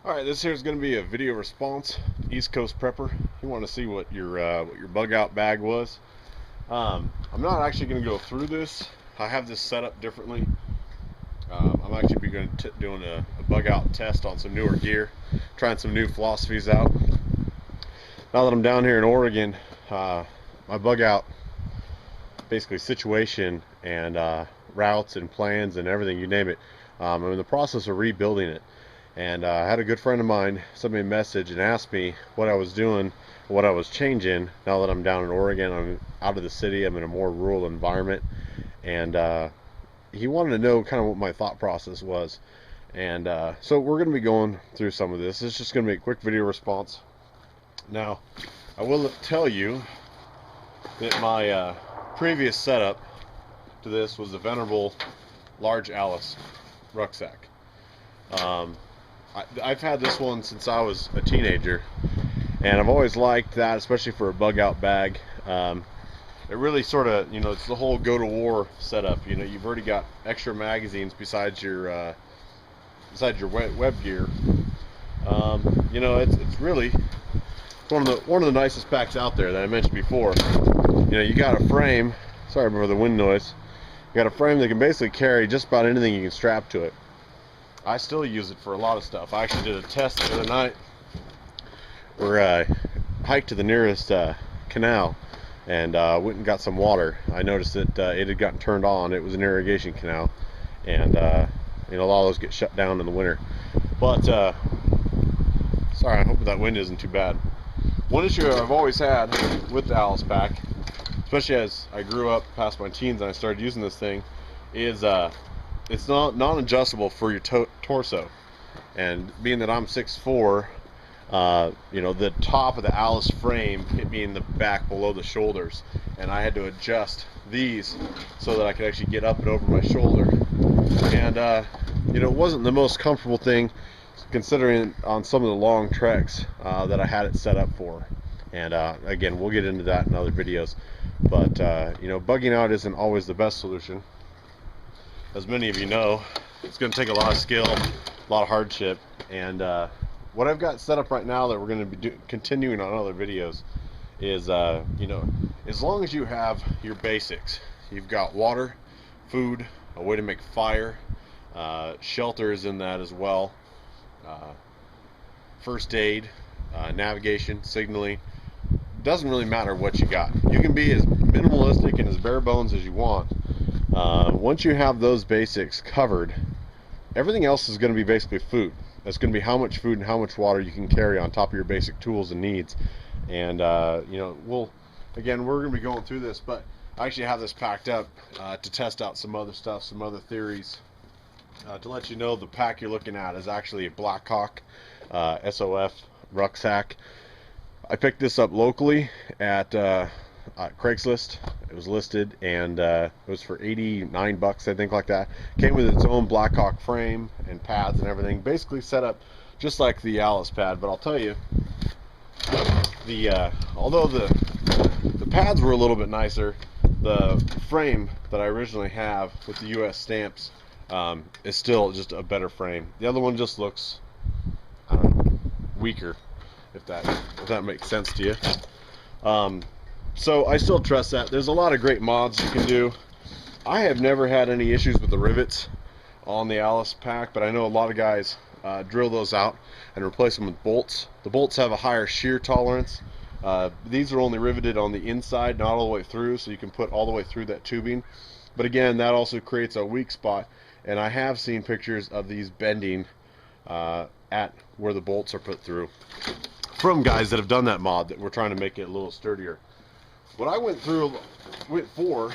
Alright, this here is going to be a video response. East Coast Prepper. You want to see what your bug out bag was. I'm not actually going to go through this. I have this set up differently. I'm actually doing a bug out test on some newer gear, trying some new philosophies out. Now that I'm down here in Oregon, my bug out basically situation and routes and plans and everything, you name it. I'm in the process of rebuilding it. And I had a good friend of mine send me a message and asked me what I was doing, what I was changing now that I'm down in Oregon. I'm out of the city, I'm in a more rural environment, and he wanted to know kind of what my thought process was. And so we're going to be going through some of this. It's just going to be a quick video response. Now, I will tell you that my previous setup to this was a venerable large Alice rucksack. I've had this one since I was a teenager, and I've always liked that, especially for a bug out bag. It really sort of, it's the whole go to war setup. You've already got extra magazines besides your web gear. It's really one of the nicest packs out there that I mentioned before. You got a frame. Sorry for the wind noise. You got a frame that can basically carry just about anything you can strap to it. I still use it for a lot of stuff. I actually did a test the other night where I hiked to the nearest canal and went and got some water. I noticed that it had gotten turned on. It was an irrigation canal, and a lot of those get shut down in the winter. But sorry, I hope that wind isn't too bad. One issue I've always had with the Alice pack, especially as I grew up past my teens and I started using this thing, is it's non-adjustable for your torso. And being that I'm 6'4", the top of the Alice frame hit me in the back below the shoulders, and I had to adjust these so that I could actually get up and over my shoulder. And it wasn't the most comfortable thing, considering on some of the long treks that I had it set up for. And again, we'll get into that in other videos. But bugging out isn't always the best solution. As many of you know, it's going to take a lot of skill, a lot of hardship, and what I've got set up right now that we're going to be continuing on other videos is, as long as you have your basics, you've got water, food, a way to make fire, shelter is in that as well, first aid, navigation, signaling. Doesn't really matter what you got. You can be as minimalistic and as bare bones as you want. Once you have those basics covered, everything else is going to be basically food. That's going to be how much food and how much water you can carry on top of your basic tools and needs. And we're going to be going through this, but I actually have this packed up to test out some other stuff, some other theories, to let you know the pack you're looking at is actually a Blackhawk SOF rucksack. I picked this up locally at Craigslist. It was listed, and it was for $89, I think, like that. Came with its own Blackhawk frame and pads and everything, basically set up just like the Alice pad. But I'll tell you, although the pads were a little bit nicer, the frame that I originally have with the US stamps is still just a better frame. The other one just looks, I don't know, weaker, if that makes sense to you. So I still trust that. There's a lot of great mods you can do. I have never had any issues with the rivets on the Alice pack, but I know a lot of guys drill those out and replace them with bolts. The bolts have a higher shear tolerance. These are only riveted on the inside, not all the way through, so you can put all the way through that tubing. But again, that also creates a weak spot, and I have seen pictures of these bending at where the bolts are put through from guys that have done that mod that were trying to make it a little sturdier. What I went for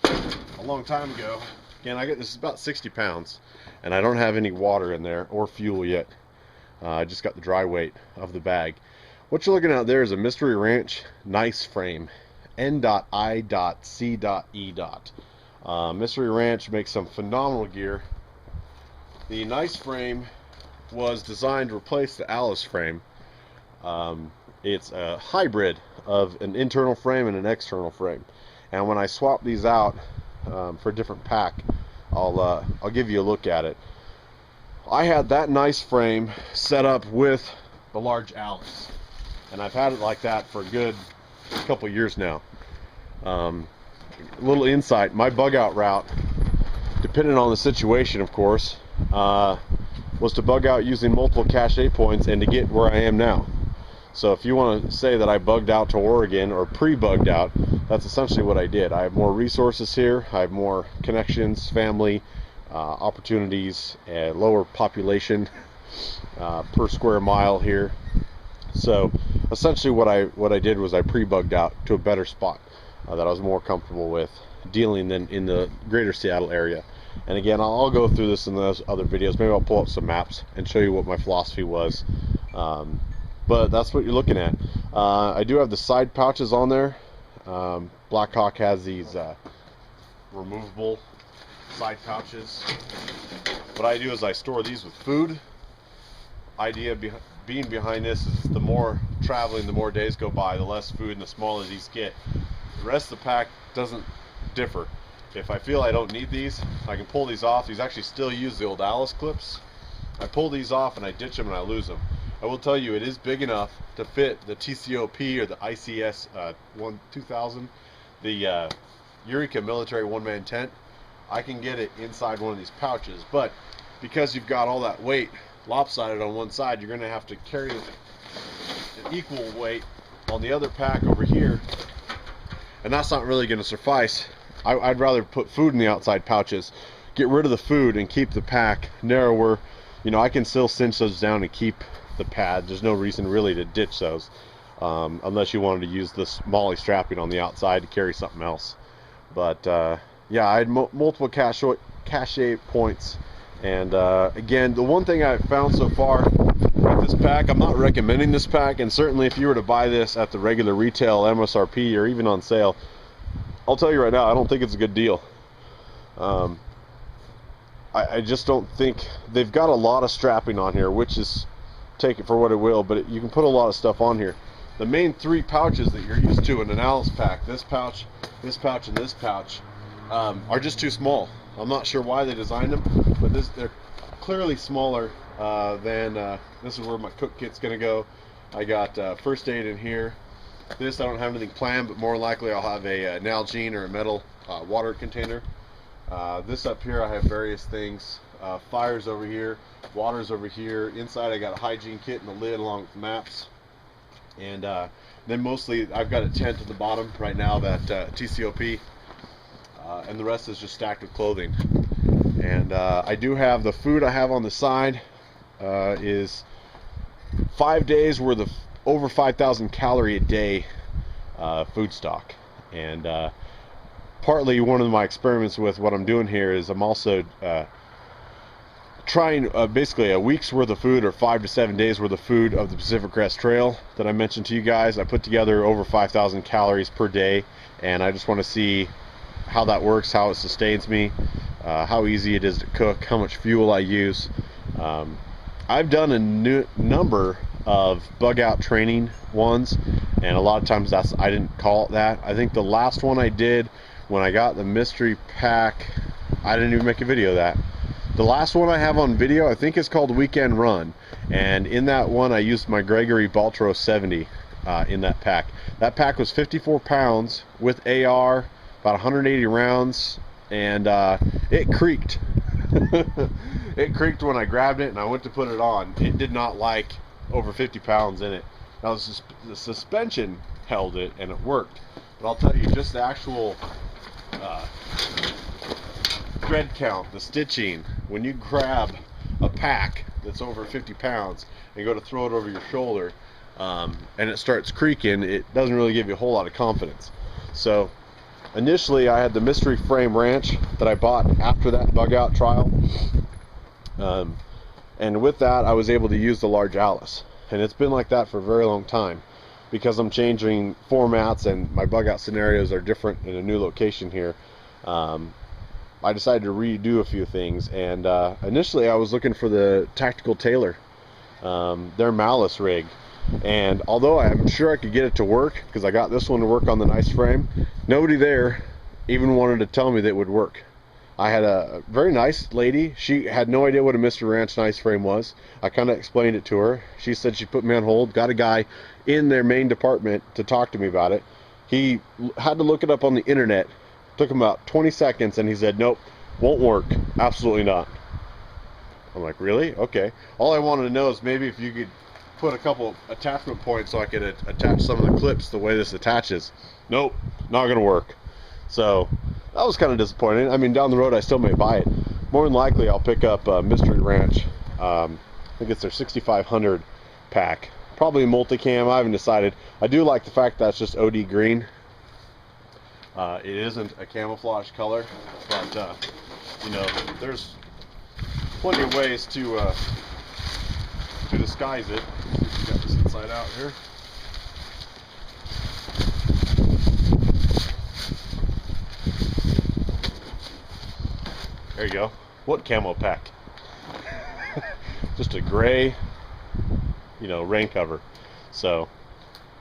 a long time ago, again, this is about 60 pounds, and I don't have any water in there or fuel yet. I just got the dry weight of the bag. What you're looking at there is a Mystery Ranch n.i.c.e frame, n.i.c.e. Mystery Ranch makes some phenomenal gear. The n.i.c.e frame was designed to replace the Alice frame. It's a hybrid of an internal frame and an external frame, and when I swap these out for a different pack, I'll give you a look at it. I had that n.i.c.e frame set up with the large Alice, and I've had it like that for a good couple years now. A little insight, my bug out route, depending on the situation of course, was to bug out using multiple cache points and to get where I am now. So if you want to say that I bugged out to Oregon or pre-bugged out, that's essentially what I did. I have more resources here, I have more connections, family, opportunities, lower population per square mile here. So essentially what I did was I pre-bugged out to a better spot that I was more comfortable with dealing than in the greater Seattle area. And again, I'll go through this in those other videos. Maybe I'll pull up some maps and show you what my philosophy was. But that's what you're looking at. I do have the side pouches on there. Blackhawk has these removable side pouches. What I do is I store these with food. Idea being behind this is the more traveling, the more days go by, the less food and the smaller these get. The rest of the pack doesn't differ. If I feel I don't need these, I can pull these off. These actually still use the old Alice clips. I pull these off and I ditch them and I lose them. I will tell you, it is big enough to fit the TCOP or the ICS 2000, the Eureka military one-man tent. I can get it inside one of these pouches, but because you've got all that weight lopsided on one side, you're going to have to carry an equal weight on the other pack over here, and that's not really going to suffice. I'd rather put food in the outside pouches, get rid of the food, and keep the pack narrower. You know, I can still cinch those down and keep the pad. There's no reason really to ditch those, unless you wanted to use this molly strapping on the outside to carry something else. But yeah, I had multiple cache points, and again, the one thing I've found so far with this pack, I'm not recommending this pack, and certainly if you were to buy this at the regular retail MSRP or even on sale, I'll tell you right now, I don't think it's a good deal. I just don't think they've got a lot of strapping on here, which is, take it for what it will, but you can put a lot of stuff on here. The main three pouches that you're used to in an Alice pack, this pouch, and this pouch, are just too small. I'm not sure why they designed them, but they're clearly smaller than this is where my cook kit's gonna go. I got first aid in here. This I don't have anything planned, but more likely I'll have a Nalgene or a metal water container. This up here I have various things. Fires over here, water's over here. Inside I got a hygiene kit and a lid along with maps. And then mostly I've got a tent at the bottom right now, that TCOP. And the rest is just stacked with clothing. And I do have the food I have on the side is 5 days worth of over 5,000 calorie a day food stock. And partly one of my experiments with what I'm doing here is I'm also trying basically a week's worth of food or 5 to 7 days worth of food of the Pacific Crest Trail that I mentioned to you guys. I put together over 5,000 calories per day, and I just want to see how that works, how it sustains me, how easy it is to cook, how much fuel I use. I've done a number of bug out training ones, and a lot of times I didn't call it that. I think the last one I did when I got the mystery pack, I didn't even make a video of that. The last one I have on video, I think, is called Weekend Run, and in that one I used my Gregory Baltro 70 in that pack. That pack was 54 pounds with AR, about 180 rounds, and it creaked. It creaked when I grabbed it and I went to put it on. It did not like over 50 pounds in it. Now the suspension held it and it worked, but I'll tell you, just the actual thread count, the stitching, when you grab a pack that's over 50 pounds and go to throw it over your shoulder, and it starts creaking, it doesn't really give you a whole lot of confidence. So initially I had the mystery frame ranch that I bought after that bug out trial, and with that I was able to use the large Alice, and it's been like that for a very long time because I'm changing formats and my bug out scenarios are different in a new location here. I decided to redo a few things, and initially I was looking for the Tactical Tailor, their Malice rig, and although I'm sure I could get it to work because I got this one to work on the n.i.c.e frame, nobody there even wanted to tell me that it would work. I had a very nice lady. She had no idea what a Mr. Ranch Nice frame was. I kind of explained it to her. She said she put me on hold, got a guy in their main department to talk to me about it. He had to look it up on the internet. Took him about 20 seconds, and he said, nope, won't work. Absolutely not. I'm like, really? Okay. All I wanted to know is maybe if you could put a couple attachment points so I could attach some of the clips the way this attaches. Nope, not going to work. So that was kind of disappointing. I mean, down the road I still may buy it. More than likely I'll pick up Mystery Ranch. I think it's their 6500 pack. Probably a multicam. I haven't decided. I do like the fact that it's just OD green. It isn't a camouflage color, but you know, there's plenty of ways to disguise it. Let's see if we got this inside out here. There you go. What camo pack? Just a gray, you know, rain cover. So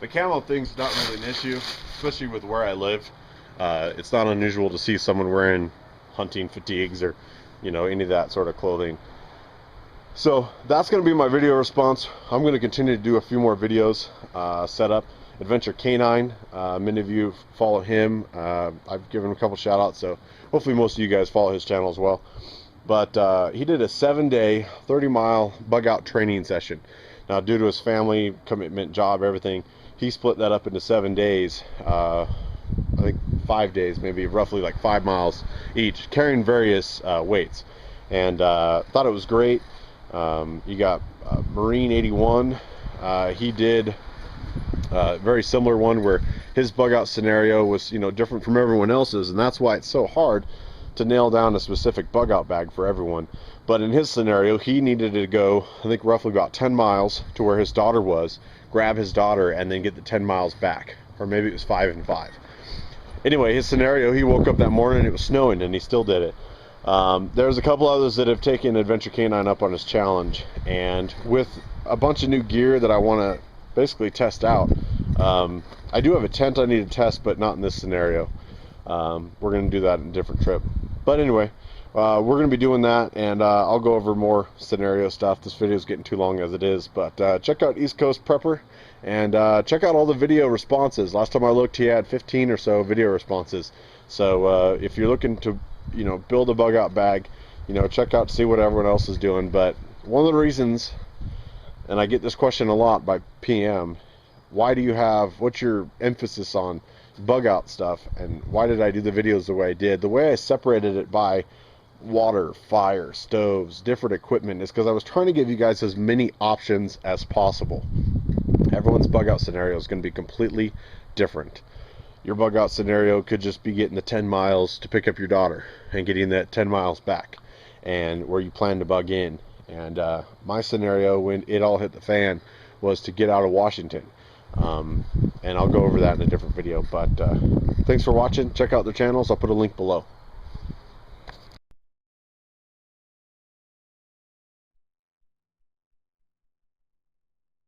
the camo thing's not really an issue, especially with where I live. It's not unusual to see someone wearing hunting fatigues or, you know, any of that sort of clothing. So that's going to be my video response. I'm going to continue to do a few more videos. Set up Adventure Canine. Many of you follow him. I've given him a couple shout outs, so hopefully most of you guys follow his channel as well. But he did a 7-day 30-mile bug out training session. Now, due to his family commitment, job, everything, he split that up into 7 days. I think 5 days, maybe roughly like 5 miles each, carrying various weights. And thought it was great. You got Marine 81. He did a very similar one where his bug out scenario was, you know, different from everyone else's, and that's why it's so hard to nail down a specific bug out bag for everyone. But in his scenario, he needed to go, I think, roughly about 10 miles to where his daughter was, grab his daughter, and then get the 10 miles back. Or maybe it was 5 and 5. Anyway, his scenario, he woke up that morning, it was snowing, and he still did it. There's a couple others that have taken Adventure Canine up on his challenge, and with a bunch of new gear that I want to basically test out. I do have a tent I need to test, but not in this scenario. We're going to do that in a different trip. But anyway, we're going to be doing that, and I'll go over more scenario stuff. This video is getting too long as it is, but check out East Coast Prepper, and check out all the video responses. Last time I looked, he had 15 or so video responses. So if you're looking to, you know, build a bug out bag, you know, check out to see what everyone else is doing. But one of the reasons, and I get this question a lot by PM, why do you have, what's your emphasis on bug out stuff, and why did I do the videos the way I did? The way I separated it by water, fire, stoves, different equipment is because I was trying to give you guys as many options as possible. Everyone's bug out scenario is going to be completely different. Your bug out scenario could just be getting the 10 miles to pick up your daughter and getting that 10 miles back, and where you plan to bug in. And my scenario, when it all hit the fan, was to get out of Washington. And I'll go over that in a different video. But thanks for watching. Check out their channels. I'll put a link below.